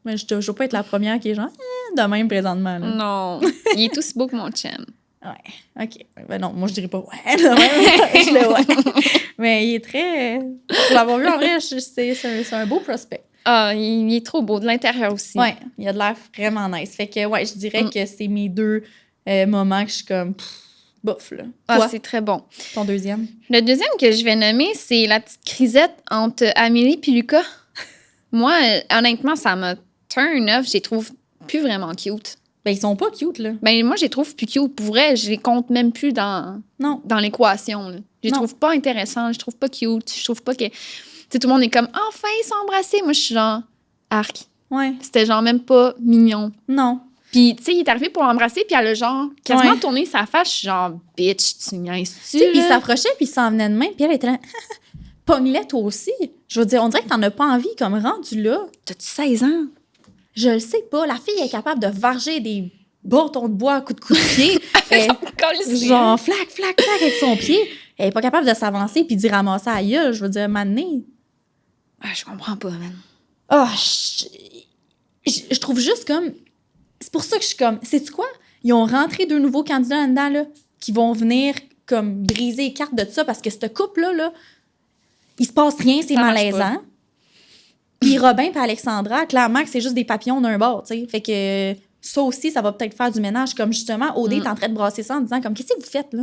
Mais je ne veux pas être la première qui est genre, de même présentement. Là. Non, il est aussi beau que mon chum. Ouais, OK. Ben non, moi, je dirais pas ouais, de même. Je le ouais. Mais il est très... Pour l'avoir vu en vrai, c'est un beau prospect. Ah, il est trop beau, de l'intérieur aussi. Ouais, il a de l'air vraiment nice. Fait que, ouais, je dirais que c'est mes deux moments que je suis comme... bof, là. Ah, c'est très bon. Ton deuxième? Le deuxième que je vais nommer, c'est la petite crisette entre Amélie et Lucas. Moi, honnêtement, ça m'a turn off. Je les trouve plus vraiment cute. Ben, ils sont pas cute, là. Ben, moi, je les trouve plus cute. Pour vrai, je les compte même plus dans l'équation. Là. Je les trouve pas intéressants. Je les trouve pas cute. Je trouve pas que... Tu sais, tout le monde est comme, enfin, ils sont embrassés. Moi, je suis genre, arc. Ouais. C'était genre même pas mignon. Non. Puis, tu sais, il est arrivé pour l'embrasser, puis elle a genre quasiment tourné sa face. Je suis genre, bitch, tu niaises-tu? Puis il s'approchait, puis il s'en venait de main, puis elle était là, pogne-les toi aussi. Je veux dire, on dirait que t'en as pas envie, comme rendu là. T'as-tu 16 ans? Je le sais pas. La fille est capable de varger des bâtons de bois à coups de pied. Genre, flac, flac, flac avec son pied. Elle est pas capable de s'avancer puis d'y ramasser à gueule. Je veux dire, mané. Ah, je comprends pas, man. Oh, je trouve juste comme... C'est pour ça que je suis comme... Sais-tu quoi? Ils ont rentré 2 nouveaux candidats là-dedans, là, qui vont venir comme briser les cartes de ça parce que cette couple-là, là, il se passe rien, c'est malaisant. Puis Robin et Alexandra, clairement que c'est juste des papillons d'un bord, tu sais. Fait que ça aussi, ça va peut-être faire du ménage. Comme justement, Odé est en train de brasser ça en disant comme, qu'est-ce que vous faites, là?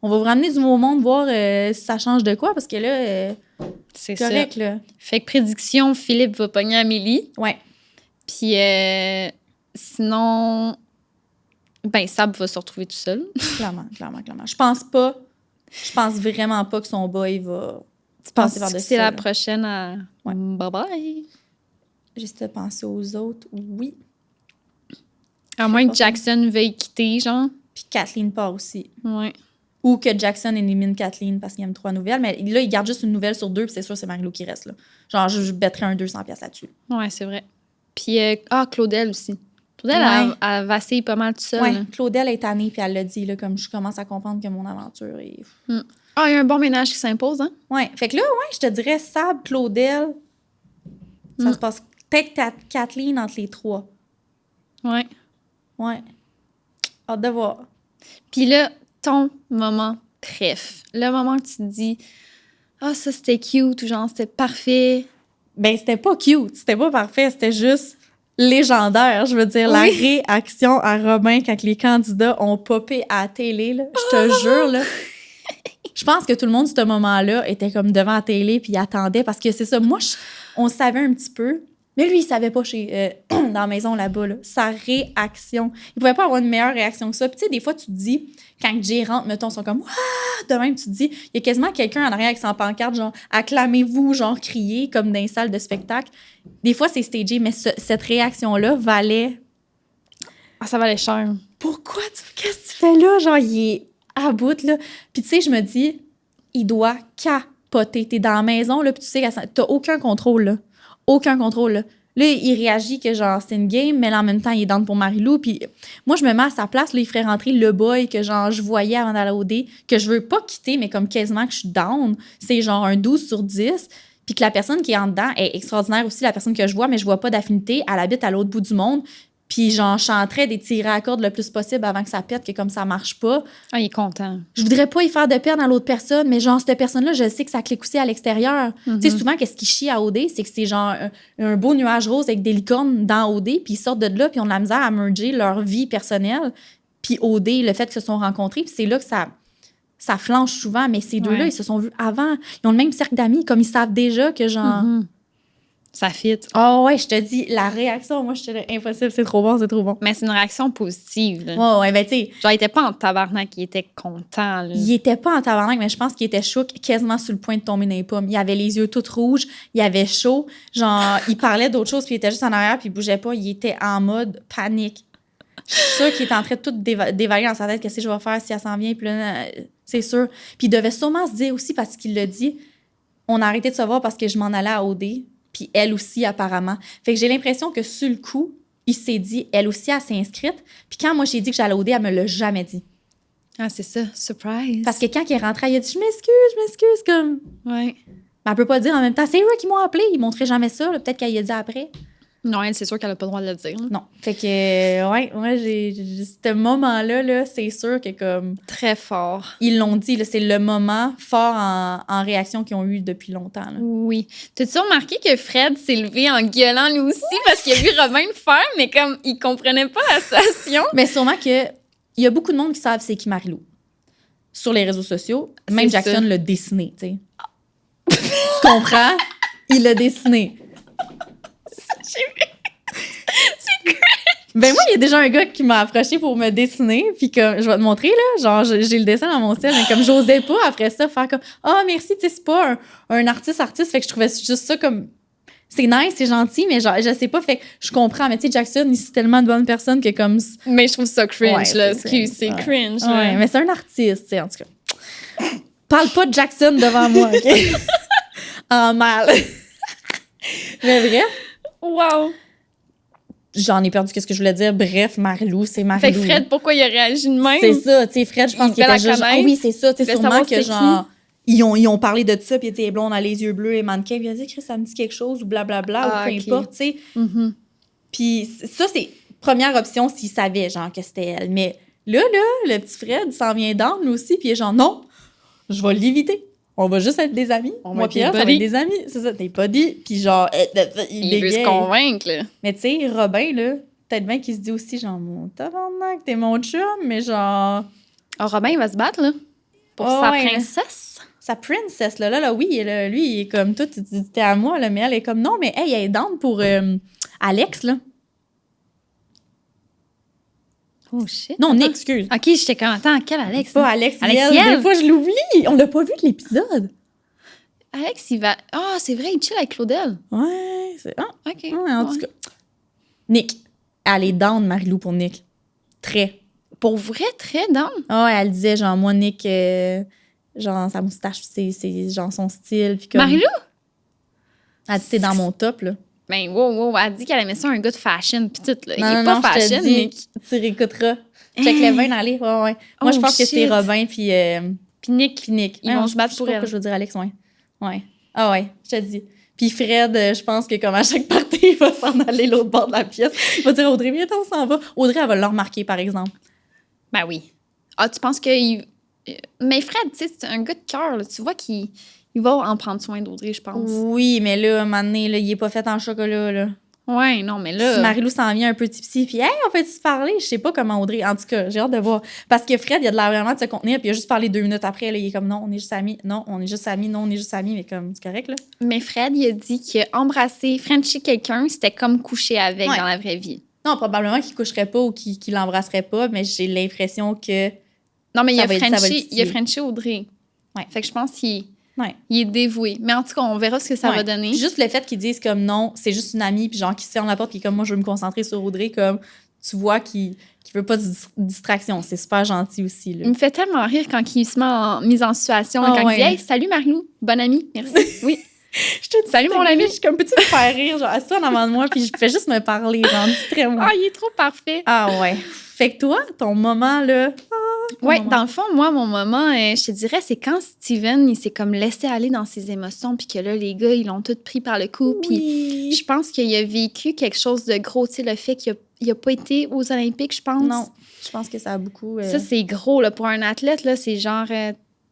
On va vous ramener du nouveau monde, voir si ça change de quoi, parce que là, c'est correct, ça. Là. Fait que prédiction, Philippe va pogner Amélie. Ouais. Puis sinon, ben Sab va se retrouver tout seul. Clairement. Je pense vraiment pas que son boy va... Tu penses que c'est la prochaine à... Ouais. Bye-bye. Juste penser aux autres, oui. À moins que Jackson veuille quitter, genre. Puis Kathleen part aussi. Ouais. Ou que Jackson élimine Kathleen parce qu'il aime 3 nouvelles. Mais là, il garde juste une nouvelle sur 2, puis c'est sûr c'est Marie-Lou qui reste, là. Genre, je bêterais un 200$ là-dessus. Ouais, c'est vrai. Puis, Claudel aussi. Claudel, elle vacille pas mal tout seul. Ouais, Claudel est tannée, puis elle l'a dit, là, comme je commence à comprendre que mon aventure est... Ah, il y a un bon ménage qui s'impose, hein? Ouais, fait que là, je te dirais Sab, Claudel, ça se passe peut-être Kathleen entre les 3. Ouais. Ouais. Hâte de voir. Puis là, ton moment préf. Le moment que tu te dis, ça c'était cute, ou genre c'était parfait. Ben, c'était pas cute, c'était pas parfait, c'était juste légendaire. Je veux dire, la réaction à Robin quand les candidats ont popé à la télé, là, je te jure, là. Je pense que tout le monde, ce moment-là, était comme devant la télé puis attendait parce que c'est ça. Moi, on savait un petit peu Mais lui, il savait pas dans la maison là-bas, là, sa réaction. Il pouvait pas avoir une meilleure réaction que ça. Puis tu sais, des fois, tu te dis, quand Jay rentre, mettons, ils sont comme « Waouh! » De même, tu te dis, il y a quasiment quelqu'un en arrière avec son pancarte, genre « Acclamez-vous », genre crier, comme dans une salle de spectacle. Des fois, c'est stagé, mais cette réaction-là valait... Ah, ça valait cher. Pourquoi? Qu'est-ce que tu fais là? Genre, il est à bout, là. Puis tu sais, je me dis, il doit capoter. T'es dans la maison, là, puis tu sais, t'as aucun contrôle, là. Aucun contrôle, là. Là, il réagit que, genre, c'est une game, mais là, en même temps, il est down pour Marie-Lou. Puis moi, je me mets à sa place, là, il ferait rentrer le boy que, genre, je voyais avant d'aller au dé, que je veux pas quitter, mais comme quasiment que je suis down. C'est genre un 12/10. Puis que la personne qui est en dedans est extraordinaire aussi, la personne que je vois, mais je vois pas d'affinité. Elle habite à l'autre bout du monde. Puis genre, je suis en train d'étirer à la corde le plus possible avant que ça pète, que comme ça marche pas. Ah, il est content. Je voudrais pas y faire de peine à l'autre personne, mais genre, cette personne-là, je sais que ça clique aussi à l'extérieur. Tu sais, souvent, qu'est-ce qui chie à OD, c'est que c'est genre un beau nuage rose avec des licornes dans OD, puis ils sortent de là, puis ils ont de la misère à merger leur vie personnelle, puis OD, le fait qu'ils se sont rencontrés, puis c'est là que ça flanche souvent, mais ces deux-là, ils se sont vus avant. Ils ont le même cercle d'amis, comme ils savent déjà que genre... Ça fit. Oh ouais, je te dis, la réaction, moi, je te dis, impossible, c'est trop bon, c'est trop bon. Mais c'est une réaction positive, là. Ouais, ben tu sais... Genre, il était pas en tabarnak, il était content, là. Il était pas en tabarnak, mais je pense qu'il était chaud, quasiment sur le point de tomber dans les pommes. Il avait les yeux tout rouges, il avait chaud. Genre, il parlait d'autre chose, puis il était juste en arrière, puis il bougeait pas. Il était en mode panique. Je suis sûre qu'il était en train de tout d'évaluer dans sa tête qu'est-ce que je vais faire si elle s'en vient, puis là, c'est sûr. Puis il devait sûrement se dire aussi, parce qu'il l'a dit, on a arrêté de se voir parce que je m'en allais à OD. Puis elle aussi, apparemment. Fait que j'ai l'impression que sur le coup, il s'est dit, elle aussi, elle s'est inscrite. Puis quand moi, j'ai dit que j'allais au OD, elle me l'a jamais dit. Ah, c'est ça. Surprise. Parce que quand il est rentré, il a dit, je m'excuse, comme... Ouais. Mais elle peut pas dire en même temps, c'est eux qui m'ont appelé, ils montraient jamais ça. Peut-être qu'elle y a dit après. Non, elle, c'est sûr qu'elle a pas le droit de le dire. Non. Fait que, ouais, moi, j'ai ce moment-là, là, c'est sûr que comme... Très fort. Ils l'ont dit, là, c'est le moment fort en réaction qu'ils ont eu depuis longtemps. Là. Oui. T'as-tu remarqué que Fred s'est levé en gueulant lui aussi parce qu'il a vu Robin le faire, mais comme il comprenait pas la situation? Mais sûrement que il y a beaucoup de monde qui savent c'est qui Marie-Lou. Sur les réseaux sociaux, même Jackson l'a dessiné, tu sais. Tu comprends? Il l'a dessiné. C'est cool. Ben moi, il y a déjà un gars qui m'a approché pour me dessiner, puis comme, je vais te montrer, là, genre, j'ai le dessin dans mon style, mais comme j'osais pas, après ça, faire comme « Ah, merci, tu sais, c'est pas un artiste, fait que je trouvais juste ça comme... C'est nice, c'est gentil, mais genre, je sais pas, fait que je comprends, mais tu sais, Jackson, c'est tellement de bonnes personnes que comme... Mais je trouve ça cringe, ouais, là, excuse, c'est cringe. Ouais, mais c'est un artiste, tu sais, en tout cas. Parle pas de Jackson devant moi, OK? En mal. Mais bref. Wow. J'en ai perdu qu'est-ce que je voulais dire. Bref, Marie-Lou, c'est Marie-Lou. Fait que Fred, pourquoi il a réagi de même? C'est ça, tu sais, Fred, je pense qu'il était juste... Ah oui, c'est ça, tu sais, sûrement que genre... Ils ont parlé de ça, puis il était blonde, a les yeux bleus et mannequin, puis il a dit, Chris, ça me dit quelque chose, ou blablabla, ou peu importe, tu sais. Puis ça, c'est première option s'il savait, genre, que c'était elle. Mais là, le petit Fred s'en vient d'âme, lui aussi, puis il est genre, non, je vais l'éviter. On va juste être des amis. Moi, puis elle, ça va être des amis. C'est ça, t'es pas dit. Puis genre, il veut se convaincre, là. Mais tu sais, Robin, là, peut-être bien qu'il se dit aussi, genre, mon tabarnak, t'es mon chum, mais genre... Oh, Robin, il va se battre, là, pour sa princesse. Sa princesse, là, oui, là, lui, il est comme, toi, t'es à moi, là, mais elle est comme, non, mais hey, elle est down pour Alex, là. Oh, shit. Non, Nick, excuse. OK, j'étais comme, attends, quel Alex? Pas Alex, Alex Yel. Des fois, je l'oublie. On l'a pas vu de l'épisode. Alex, il va... Ah, c'est vrai, il chill avec Claudel. Ouais, c'est... Ah, OK. Ouais, en tout cas. Nick, elle est down, Marie-Lou, pour Nick. Très. Pour vrai, très down. Ah ouais, elle disait, genre, moi, Nick, genre, sa moustache, c'est genre son style. Puis comme... Marie-Lou? Elle dit, t'es dans mon top, là. Ben, wow, elle dit qu'elle aimait ça un gars de fashion, pis tout, là. Non, il est pas fashion, Nick. Tu réécouteras. Check les vins dans les... Ouais. Moi, je pense que c'est Robin, puis Nick. Ils vont se battre pour elle. Je veux dire Alex, ouais. Ah ouais, je te dis. Puis Fred, je pense que comme à chaque partie, il va s'en aller l'autre bord de la pièce. Il va dire à Audrey, viens, on s'en va. Audrey, elle va le remarquer, par exemple. Ben oui. Ah, tu penses que... Mais Fred, tu sais, c'est un gars de cœur, là. Tu vois qu'il va en prendre soin d'Audrey, je pense. Oui, mais là, à un moment donné, là, il est pas fait en chocolat, là. Ouais, non, mais là... Si Marie-Lou s'en vient un peu tipsy, puis « Hey, on peut-tu se parler? » Je sais pas comment Audrey... En tout cas, j'ai hâte de voir. Parce que Fred, il a de l'air vraiment de se contenir, puis il a juste parlé 2 minutes après, là, il est comme « Non, on est juste amis. Non, on est juste amis. Non, on est juste amis. » Mais comme, c'est correct, là. Mais Fred, il a dit qu'embrasser, frencher quelqu'un, c'était comme coucher avec dans la vraie vie. Non, probablement qu'il coucherait pas ou qu'il l'embrasserait pas, mais j'ai l'impression que... Non, mais il a frenché Audrey. Ouais. Fait que je pense qu'il est dévoué. Mais en tout cas, on verra ce que ça va donner. Juste le fait qu'ils disent comme non, c'est juste une amie, puis genre qui se ferme la porte, puis comme moi, je veux me concentrer sur Audrey, comme tu vois qu'il veut pas de distraction. C'est super gentil aussi. Là. Il me fait tellement rire quand il se met en mise en situation. Quand il dit « Hey, salut Marie-Lou, bonne amie, merci. » Oui. Je te dis, salut mon ami, je suis comme, peux-tu me faire rire? Genre, assis-toi en avant de moi, puis je fais juste me parler, genre, distrais-moi. Ah, il est trop parfait. Ah ouais. Fait que toi, ton moment, là... Oui, dans le fond, moi, mon moment, je te dirais, c'est quand Steven, il s'est comme laissé aller dans ses émotions, puis que là, les gars, ils l'ont tout pris par le cou. Puis je pense qu'il a vécu quelque chose de gros, tu sais, le fait qu'il a pas été aux Olympiques, je pense. Non, je pense que ça a beaucoup... Ça, c'est gros, là. Pour un athlète, là, c'est genre...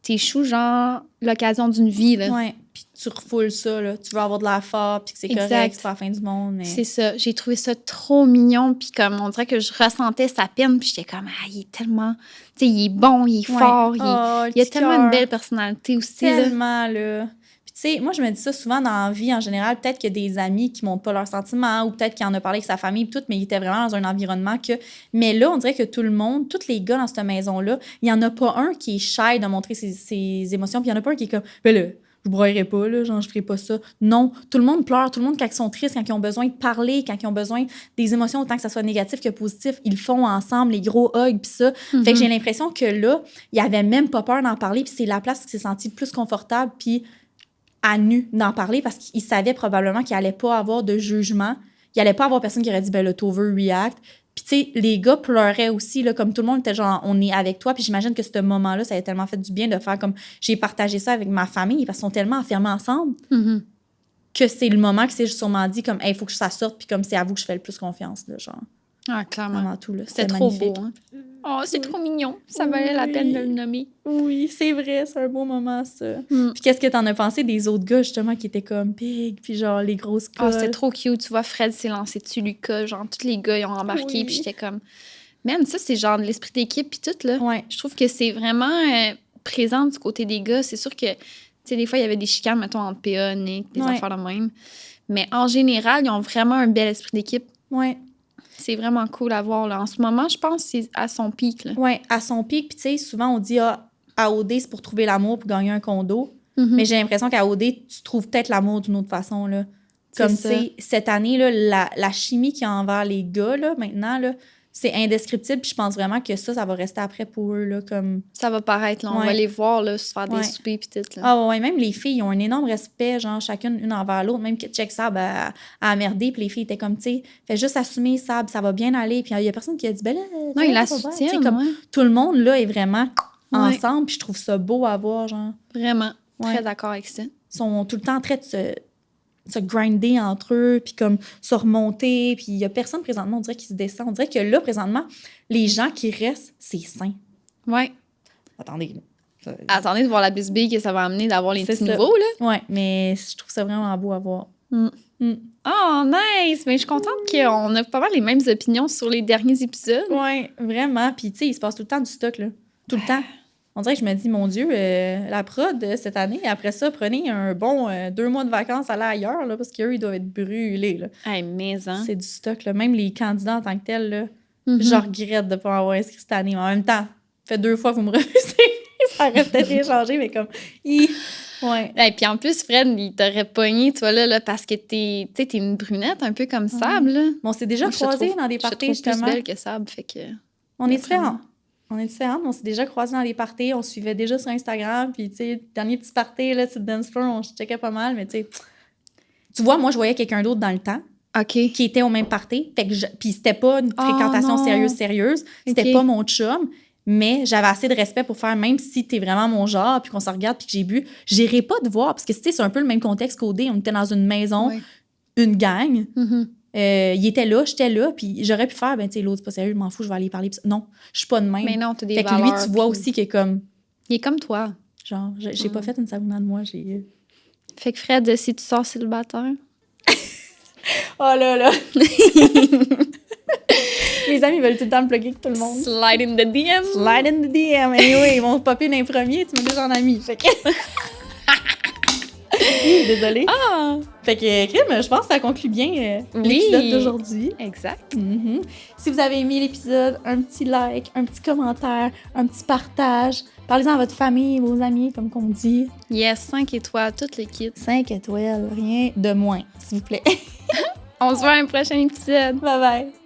t'échoues, genre, l'occasion d'une vie, là. Ouais, puis tu refoules ça, là. Tu veux avoir de la force, puis que c'est correct, c'est pas la fin du monde. Mais... C'est ça. J'ai trouvé ça trop mignon, puis comme, on dirait que je ressentais sa peine, puis j'étais comme, ah, il est tellement... Tu sais, il est bon, il est fort, il a tellement une belle personnalité aussi, tellement, là. Puis tu sais, moi, je me dis ça souvent dans la vie, en général. Peut-être qu'il y a des amis qui montrent pas leurs sentiments, ou peut-être qu'il en a parlé avec sa famille, puis tout, mais il était vraiment dans un environnement que... Mais là, on dirait que tout le monde, tous les gars dans cette maison-là, il y en a pas un qui est shy de montrer ses émotions, puis il y en a pas un qui est comme, ben là, je broyerai pas, là, genre, je ferai pas ça. Non, tout le monde pleure, tout le monde, quand ils sont tristes, quand ils ont besoin de parler, quand ils ont besoin des émotions, autant que ça soit négatif que positif, ils le font ensemble, les gros hugs, puis ça. Fait que j'ai l'impression que là, il avait même pas peur d'en parler, puis c'est la place qui s'est sentie le plus confortable, puis à nu d'en parler, parce qu'il savait probablement qu'il allait pas avoir de jugement, il allait pas avoir personne qui aurait dit, ben là, t'overreact. Puis, tu sais, les gars pleuraient aussi, là, comme tout le monde était genre, on est avec toi. Puis, j'imagine que ce moment-là, ça a tellement fait du bien de faire comme, j'ai partagé ça avec ma famille, parce qu'ils sont tellement enfermés ensemble que c'est le moment que c'est sûrement dit, comme, hey, il faut que ça sorte, puis comme, c'est à vous que je fais le plus confiance, là, genre. Ah, clairement. Vraiment tout, là. C'était trop beau, hein? Oh, c'est trop mignon. Ça valait la peine de le nommer. Oui, c'est vrai, c'est un beau moment, ça. Puis qu'est-ce que t'en as pensé des autres gars, justement, qui étaient comme big, puis genre les grosses colles? Oh, c'était trop cute. Tu vois, Fred s'est lancé dessus, Lucas, genre tous les gars, ils ont embarqué, puis j'étais comme... Man, ça, c'est genre de l'esprit d'équipe, puis tout, là. Ouais. Je trouve que c'est vraiment présent du côté des gars. C'est sûr que, tu sais, des fois, il y avait des chicanes, mettons, entre PA, Nick, des affaires de même. Mais en général, ils ont vraiment un bel esprit d'équipe. Ouais. C'est vraiment cool à voir, là. En ce moment, je pense que c'est à son pic, là. Oui, à son pic. Puis, tu sais, souvent, on dit, à OD, c'est pour trouver l'amour, pour gagner un condo. Mais j'ai l'impression qu'à OD, tu trouves peut-être l'amour d'une autre façon, là. Comme, tu sais, cette année, là, la chimie qu'il y a envers les gars, là, maintenant, là, c'est indescriptible. Puis je pense vraiment que ça va rester après pour eux, là, comme... Ça va paraître, là. On va les voir, là, se faire des soupers, puis tout, là. Ah ouais, même les filles, ils ont un énorme respect, genre, chacune, une envers l'autre. Même que Check Sab a merdé, puis les filles étaient comme, tu sais, fais juste assumer, Sab, ça va bien aller. Puis il y a personne qui a dit, ben là... Non, il la soutient, comme tout le monde, là, est vraiment ensemble, puis je trouve ça beau à voir, genre. Vraiment, très d'accord avec ça. Ils sont tout le temps en train de se grinder entre eux, puis comme se remonter, puis il y a personne présentement, on dirait, qui se descend. On dirait que là, présentement, les gens qui restent, c'est sain. Ouais. Attendez, Attendez de voir la bisbille que ça va amener d'avoir les petits nouveaux, là. Ouais, mais je trouve ça vraiment beau à voir. Oh, nice! Mais je suis contente qu'on a pas mal les mêmes opinions sur les derniers épisodes. Ouais, vraiment. Puis, tu sais, il se passe tout le temps du stock, là. Tout le temps. On dirait que je me dis, mon Dieu, la prod cette année, après ça, prenez un bon 2 mois de vacances, allez ailleurs, là, parce qu'eux, ils doivent être brûlés, là. Hey, mais hein. C'est du stock, là. Même les candidats en tant que tels, là, je regrette de ne pas avoir inscrit cette année. Mais en même temps, ça fait 2 fois que vous me refusez. Ça aurait peut-être bien changé, mais comme... Ouais. Et puis en plus, Fred, il t'aurait pogné, toi, là, parce que t'es une brunette un peu comme Sab, là. Bon, on s'est déjà croisés dans des parties, justement. Je suis plus belle que Sab, fait que... On est différents. On est différentes, mais on s'est déjà croisés dans des parties, on se suivait déjà sur Instagram, puis tu sais, dernier petit party, là, sur Dance Floor, on se checkait pas mal, mais tu sais... Tu vois, moi, je voyais quelqu'un d'autre dans le temps, qui était au même party, fait que puis c'était pas une fréquentation sérieuse, c'était pas mon chum, mais j'avais assez de respect pour faire, même si t'es vraiment mon genre, puis qu'on se regarde, puis que j'ai bu, j'irais pas te voir, parce que c'est un peu le même contexte qu'au dé, on était dans une maison, une gang, il était là, j'étais là, puis j'aurais pu faire, ben tu sais, l'autre, c'est pas sérieux, je m'en fous, je vais aller parler. Non, je suis pas de même. Mais non, t'as des valeurs. Fait que lui, tu vois aussi qu'il est comme... Il est comme toi. Genre, j'ai pas fait une sabouna de moi, j'ai... Fait que Fred, si tu sors célibataire... Oh là là! Mes amis veulent tout le temps me plugger avec tout le monde. Slide in the DM. Slide in the DM. Anyway, ils vont popper dans les premiers, tu m'as déjà en ami. Fait que... Désolée. Fait que, Crème, je pense que ça conclut bien l'épisode d'aujourd'hui. Exact. Mm-hmm. Si vous avez aimé l'épisode, un petit like, un petit commentaire, un petit partage. Parlez-en à votre famille, vos amis, comme qu'on dit. Yes, 5 étoiles, toute l'équipe. 5 étoiles, rien de moins, s'il vous plaît. On se voit à un prochain épisode. Bye bye.